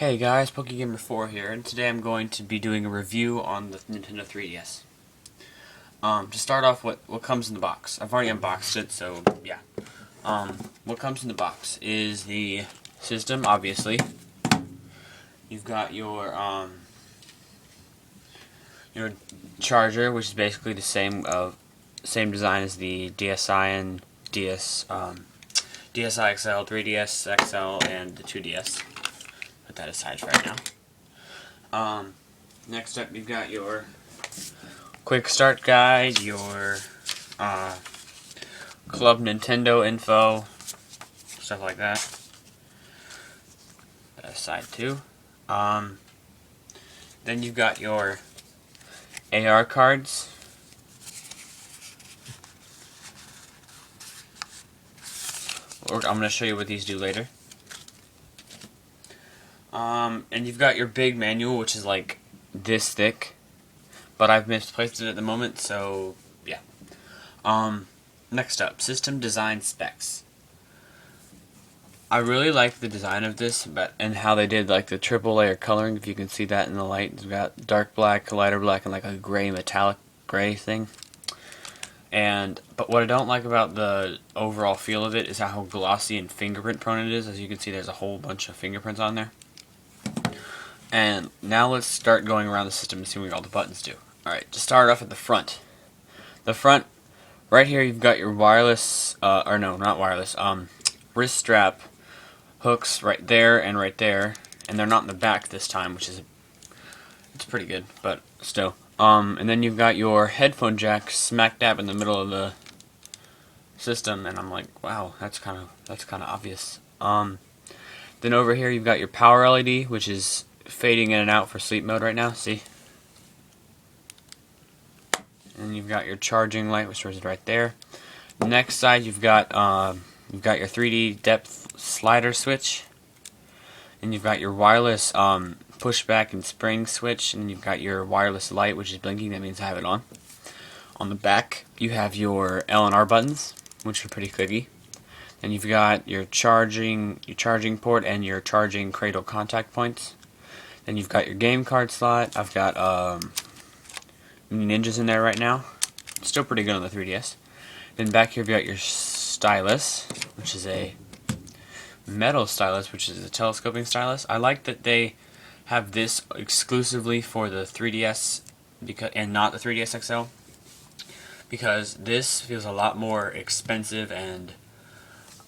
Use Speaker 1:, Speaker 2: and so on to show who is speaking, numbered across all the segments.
Speaker 1: Hey guys, PokeGamer4 here, and today I'm going to be doing a review on the Nintendo 3DS. To start off, what comes in the box. I've already unboxed it, so yeah. What comes in the box is the system, obviously. You've got your charger, which is basically the same design as the DSi and DSi XL, 3DS XL, and the 2DS. Put that aside for right now. Next up, you've got your quick start guide, your Club Nintendo info, stuff like that. Put that aside too. Then you've got your AR cards. I'm going to show you what these do later. And you've got your big manual, which is like this thick, but I've misplaced it at the moment, so yeah. Next up, system design specs. I really like the design of this, and how they did like the triple layer coloring. If you can see that in the light, it's got dark black, lighter black, and like a gray metallic gray thing. But what I don't like about the overall feel of it is how glossy and fingerprint prone it is. As you can see, there's a whole bunch of fingerprints on there. And now let's start going around the system and see what all the buttons do. Alright, to start off at the front. The front, right here, you've got your wireless, or no, not wireless, wrist strap hooks right there, and they're not in the back this time, which is, it's pretty good, but still. And then you've got your headphone jack smack dab in the middle of the system, and I'm like, wow, that's kind of obvious. Then over here you've got your power LED, which is fading in and out for sleep mode right now. See? And you've got your charging light, which is right there. Next side you've got your 3D depth slider switch, and you've got your wireless pushback and spring switch, and you've got your wireless light, which is blinking. That means I have it on. On the back you have your L and R buttons, which are pretty clicky. And you've got your charging port and your charging cradle contact points. Then you've got your game card slot. I've got Ninjas in there right now. Still pretty good on the 3DS. Then back here you've got your stylus, which is a metal stylus, which is a telescoping stylus. I like that they have this exclusively for the 3DS and not the 3DS XL, because this feels a lot more expensive and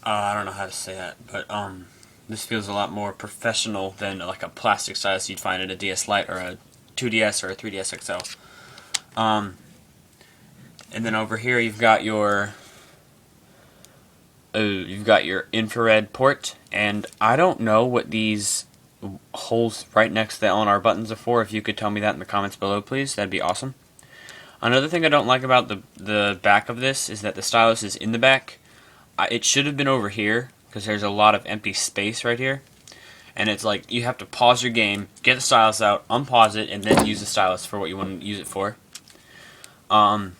Speaker 1: I don't know how to say that, but this feels a lot more professional than like a plastic stylus you'd find in a DS Lite or a 2DS or a 3DS XL. And then over here you've got your infrared port, and I don't know what these holes right next to the L&R buttons are for. If you could tell me that in the comments below, please, that'd be awesome. Another thing I don't like about the back of this is that the stylus is in the back. It should have been over here, because there's a lot of empty space right here. And it's like, you have to pause your game, get the stylus out, unpause it, and then use the stylus for what you want to use it for. And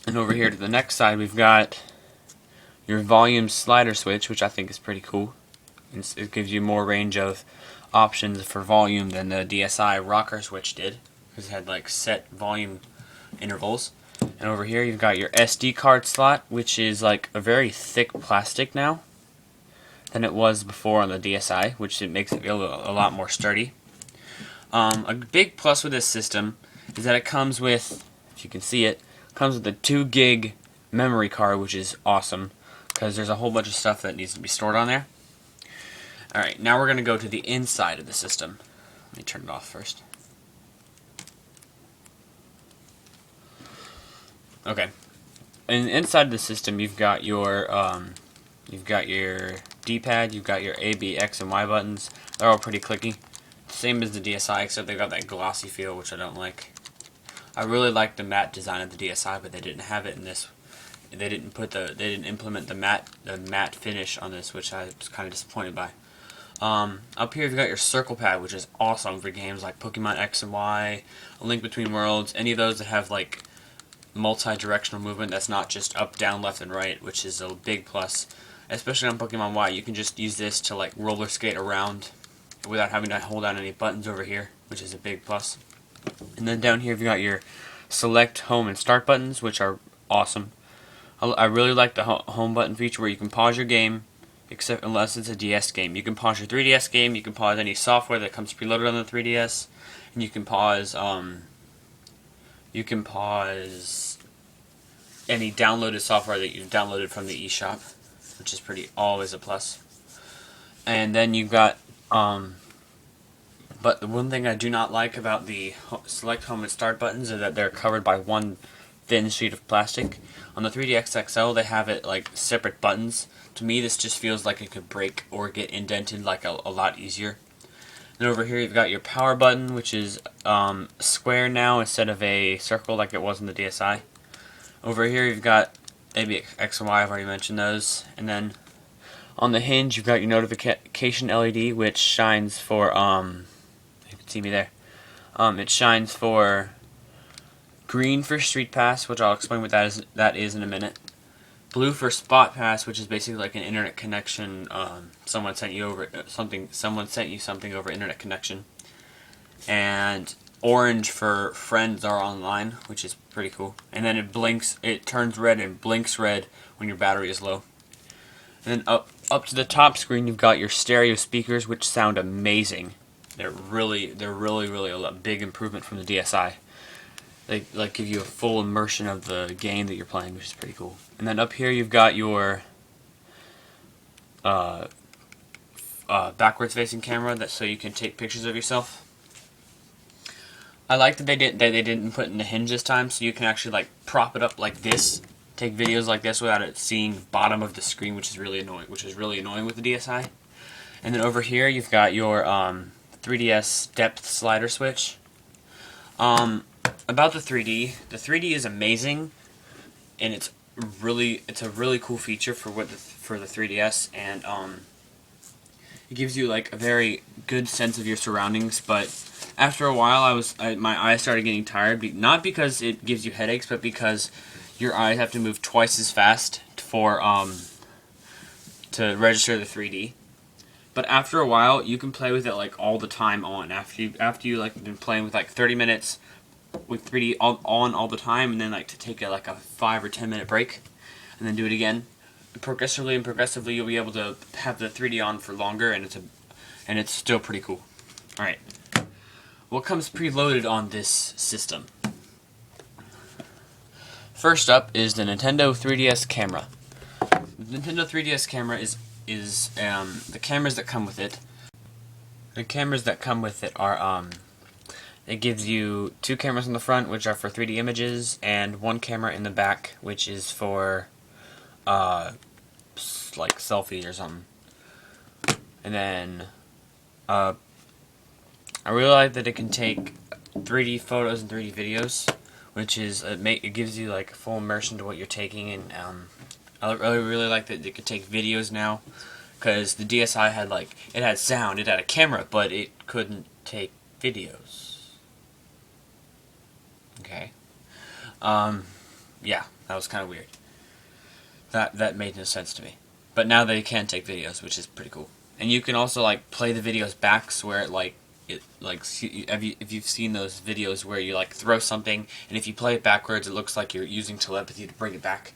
Speaker 1: over here to the next side, we've got your volume slider switch, which I think is pretty cool. It gives you more range of options for volume than the DSi rocker switch did, because it had like set volume intervals. And over here you've got your SD card slot, which is like a very thick plastic now than it was before on the DSi, which it makes it feel a lot more sturdy. A big plus with this system is that it comes with, if you can see it, comes with a 2 gig memory card, which is awesome, because there's a whole bunch of stuff that needs to be stored on there. Alright, now we're going to go to the inside of the system. Let me turn it off first. Okay, and inside the system you've got your D-pad, you've got your A, B, X, and Y buttons. They're all pretty clicky. Same as the DSi, except they've got that glossy feel, which I don't like. I really like the matte design of the DSi, but they didn't have it in this. They didn't implement the matte finish on this, which I was kind of disappointed by. Up here you've got your circle pad, which is awesome for games like Pokemon X and Y, A Link Between Worlds, any of those that have like multi-directional movement that's not just up, down, left, and right, which is a big plus. Especially on Pokemon Y, you can just use this to like roller skate around without having to hold down any buttons over here, which is a big plus. And then down here you've got your select, home, and start buttons, which are awesome. I really like the home button feature where you can pause your game, except unless it's a DS game. You can pause your 3DS game, you can pause any software that comes preloaded on the 3DS, and you can pause any downloaded software that you've downloaded from the eShop, which is always a plus. And then you've got but the one thing I do not like about the select, home, and start buttons is that they're covered by one thin sheet of plastic. On the 3DS XL, they have it like separate buttons. To me, this just feels like it could break or get indented like a lot easier. Then over here, you've got your power button, which is square now instead of a circle like it was in the DSi. Over here, you've got maybe X and Y. I've already mentioned those. And then on the hinge, you've got your notification LED, which shines for you can see me there. It shines for green for Street Pass, which I'll explain what that is in a minute. Blue for Spot Pass, which is basically like an internet connection. Someone sent you something over internet connection. And orange for Friends Are Online, which is pretty cool. And then it turns red and blinks red when your battery is low. And then up to the top screen, you've got your stereo speakers, which sound amazing. They're really a big improvement from the DSi. They give you a full immersion of the game that you're playing, which is pretty cool. And then up here you've got your backwards facing camera, so you can take pictures of yourself. I like that they didn't put in the hinge this time, so you can actually like prop it up like this, take videos like this without it seeing bottom of the screen, which is really annoying. Which is really annoying with the DSi. And then over here you've got your 3DS depth slider switch. About the 3D is amazing, and it's a really cool feature for the 3DS, and it gives you like a very good sense of your surroundings. But after a while, my eyes started getting tired, not because it gives you headaches, but because your eyes have to move twice as fast to register the 3D. But after a while, you can play with it like all the time on. After you like been playing with like 30 minutes with 3D on all the time, and then like to take like a 5 or 10 minute break, and then do it again. Progressively you'll be able to have the 3D on for longer, and it's still pretty cool. All right, what comes preloaded on this system? First up is the Nintendo 3DS camera. The Nintendo 3DS camera is the cameras that come with it. The cameras that come with it are it gives you 2 cameras on the front, which are for 3D images, and 1 camera in the back, which is for like selfies or something. And then I really like that it can take 3D photos and 3D videos, which is it gives you like full immersion to what you're taking. And I really like that it could take videos now, because the DSi had sound, it had a camera, but it couldn't take videos. Okay. Yeah, that was kind of weird. That made no sense to me. But now they can take videos, which is pretty cool. And you can also like play the videos back, where if you've seen those videos where you like throw something, and if you play it backwards, it looks like you're using telepathy to bring it back.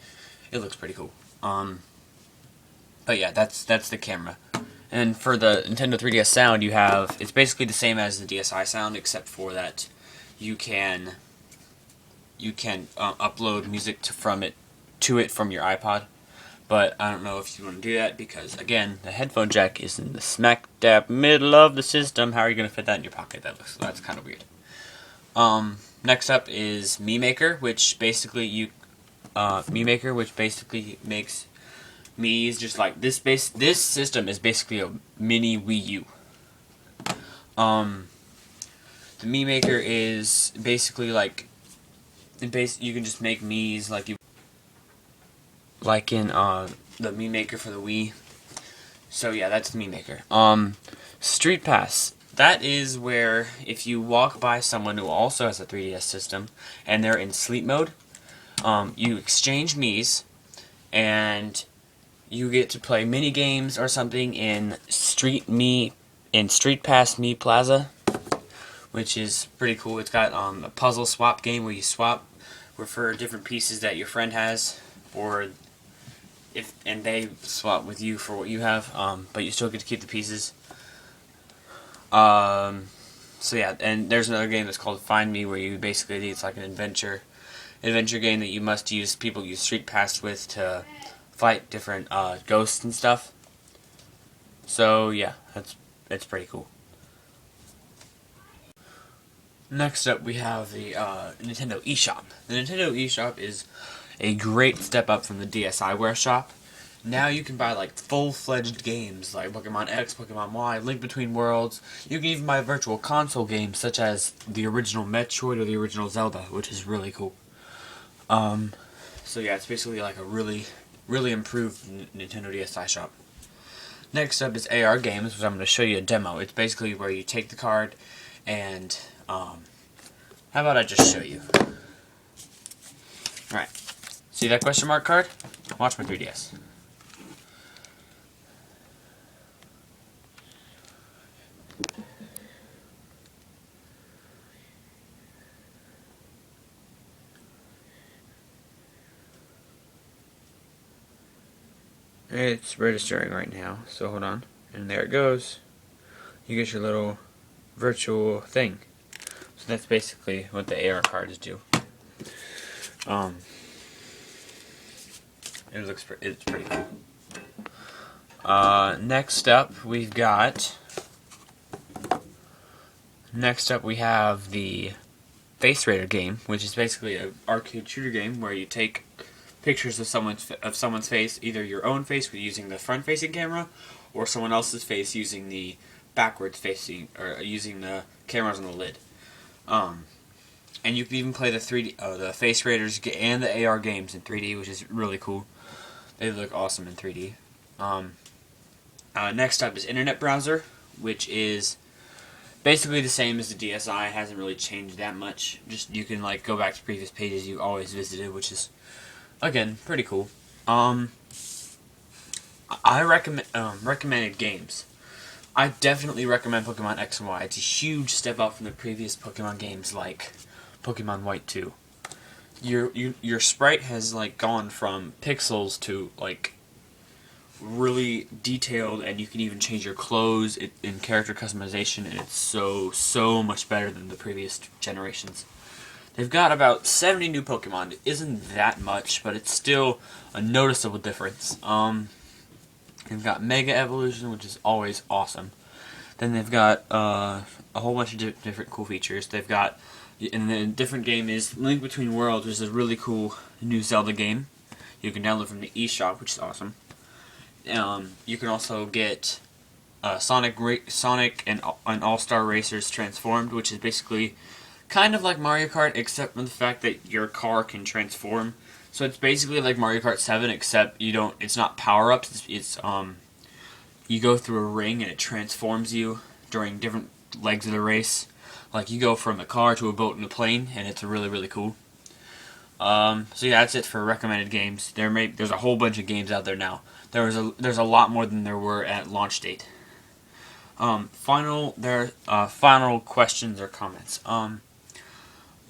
Speaker 1: It looks pretty cool. But yeah, that's the camera. And for the Nintendo 3DS sound, it's basically the same as the DSi sound, except for that you can upload music from it from your iPod. But I don't know if you want to do that, because again, the headphone jack is in the smack dab middle of the system. How are you going to fit that in your pocket? That's kind of weird. Next up is Mi Maker, which basically makes Mii's just like this. This system is basically a mini Wii U. The Mi Maker is basically like you can just make Mii's like in the Mi Maker for the Wii. So yeah, that's the Mi Maker. Street Pass. That is where if you walk by someone who also has a 3DS system and they're in sleep mode, you exchange Mii's, and you get to play mini games or something in Street Me in Street Pass Me Plaza, which is pretty cool. It's got a puzzle swap game where you swap for different pieces that your friend has, or and they swap with you for what you have, but you still get to keep the pieces. So yeah, and there's another game that's called Find Me, where you basically, it's like an adventure game that you must use people you Street Pass with to fight different ghosts and stuff. So yeah, it's pretty cool. Next up, we have the Nintendo eShop. The Nintendo eShop is a great step up from the DSiWare shop. Now you can buy like full-fledged games like Pokemon X, Pokemon Y, Link Between Worlds. You can even buy virtual console games such as the original Metroid or the original Zelda, which is really cool. So yeah, it's basically like a really improved Nintendo DSi shop. Next up is AR Games, which I'm going to show you a demo. It's basically where you take the card and, how about I just show you? Alright, see that question mark card? Watch my 3DS. It's registering right now, so hold on. And there it goes. You get your little virtual thing. So that's basically what the AR cards do. It's pretty cool. Next up we have the Face Raider game, which is basically an arcade shooter game where you take pictures of someone's face, either your own face with using the front-facing camera, or someone else's face using the backwards-facing, or using the cameras on the lid. And you can even play the the Face Raiders and the AR games in 3D, which is really cool. They look awesome in 3D. Next up is Internet Browser, which is basically the same as the DSi. It hasn't really changed that much. Just you can like go back to previous pages you always visited, which is again pretty cool. I recommended games. I definitely recommend Pokemon X and Y. It's a huge step up from the previous Pokemon games like Pokemon White 2. Your sprite has like gone from pixels to like really detailed, and you can even change your clothes in character customization, and it's so much better than the previous generations. They've got about 70 new Pokemon. It isn't that much, but it's still a noticeable difference. They've got Mega Evolution, which is always awesome. Then they've got a whole bunch of different cool features. They've got, and the different game is Link Between Worlds, which is a really cool new Zelda game. You can download from the eShop, which is awesome. You can also get Sonic and All-Star Racers Transformed, which is basically kind of like Mario Kart, except for the fact that your car can transform. So it's basically like Mario Kart 7, except it's not power-ups, it's you go through a ring and it transforms you during different legs of the race. Like you go from a car to a boat and a plane, and it's really cool. So yeah, that's it for recommended games. There's a whole bunch of games out there now. There's a lot more than there were at launch date. Final questions or comments.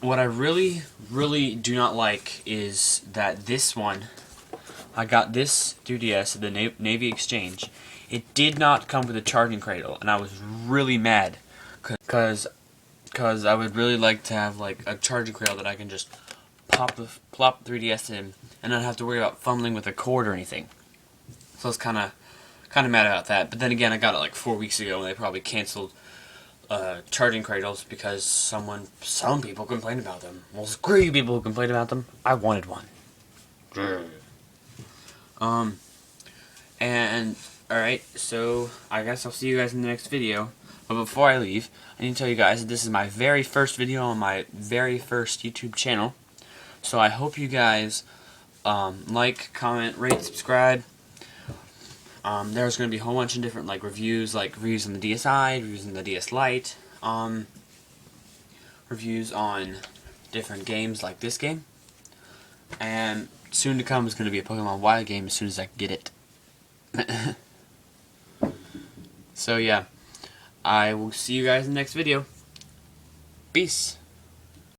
Speaker 1: What I really do not like is that this one, I got this 3DS at the Navy Exchange. It did not come with a charging cradle, and I was really mad because I would really like to have like a charging cradle that I can just plop the 3DS in and not have to worry about fumbling with a cord or anything. So I was kind of mad about that. But then again, I got it like 4 weeks ago, and they probably canceled charging cradles because some people complained about them. Well, screw you people who complained about them. I wanted one. And alright, so I guess I'll see you guys in the next video. But before I leave, I need to tell you guys that this is my very first video on my very first YouTube channel. So I hope you guys like, comment, rate, subscribe. There's going to be a whole bunch of different reviews on the DSi, reviews on the DS Lite, reviews on different games like this game. And soon to come is going to be a Pokemon Y game as soon as I can get it. So yeah, I will see you guys in the next video. Peace.